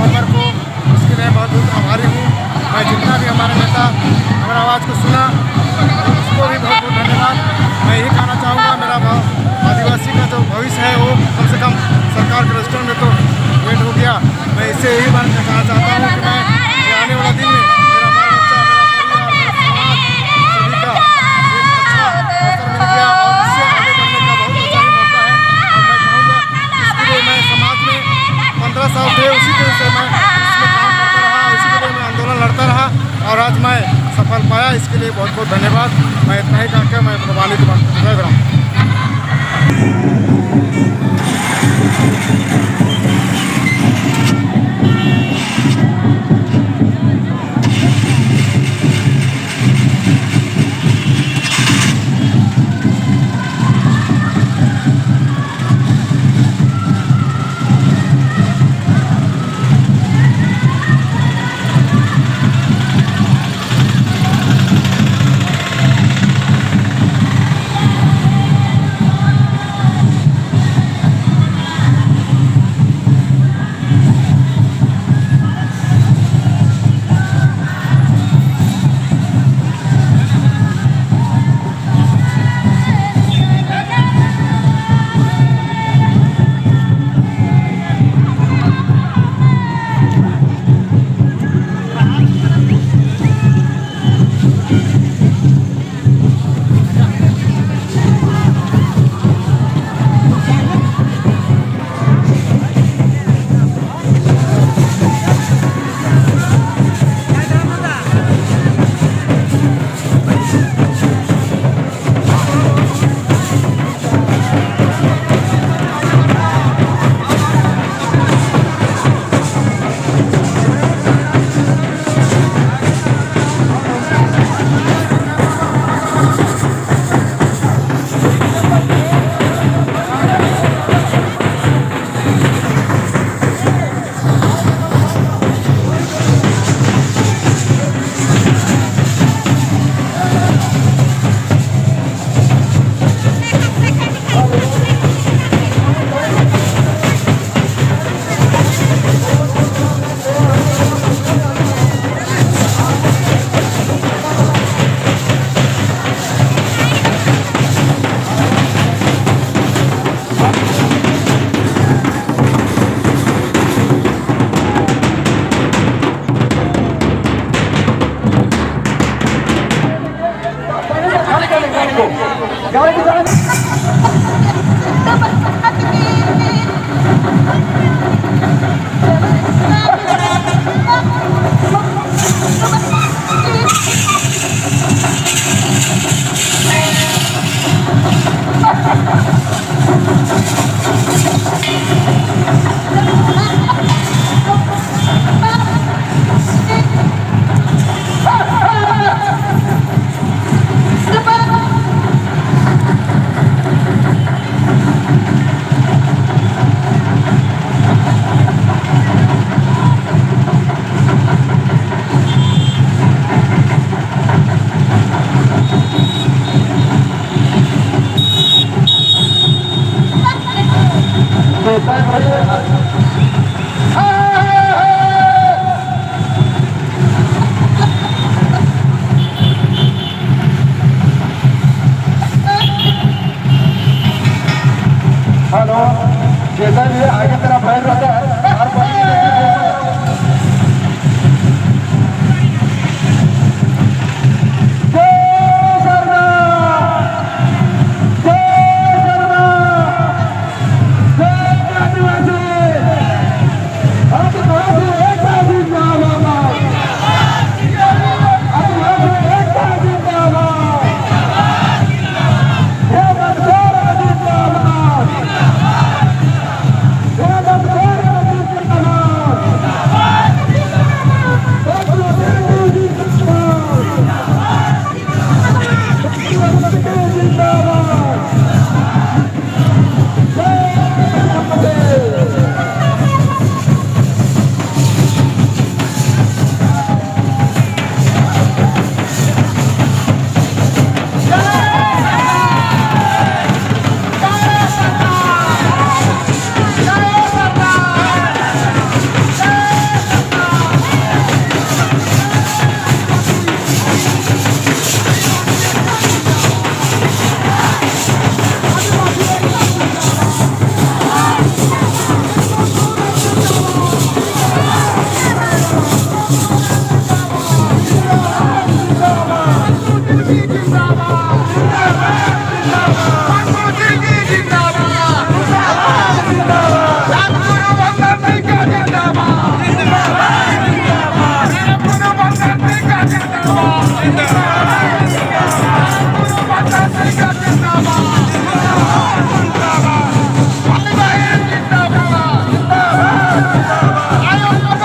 Reformer को, उसके लिए बहुत बहुत आभारी हूँ। मैं जितना भी हमारे नेता हमारा आवाज़ को सुना उसको भी बहुत बहुत धन्यवाद। मैं यही कहना चाहूँगा, मेरा आदिवासी का जो भविष्य है वो कम से कम सरकार के रजिस्टर में तो वेट हो गया। मैं इससे यही बात कहना चाहता हूँ कि मैं आने वाला दिन में मेरा बाल बच्चा, मेरा परिवार, मेरा समाज सभी का एक अच्छा अवसर मिल गया और इससे आगे बढ़ने का बहुत अच्छा ही मौका है। और मैं कहूँगा इसके लिए मैं समाज में 15 साल थे, उसी तरह से मैं इसमें काम करता रहा, इसी के लिए मैं आंदोलन लड़ता रहा और आज मैं सफल पाया। इसके लिए बहुत बहुत धन्यवाद। मैं इतना ही कहकर मैं वाली की बात कर रहा हूँ। हेलो, जैसा भी आगे तेरा बैठ रहता है हर जय शर्मा, जय आदिवासी। आयोग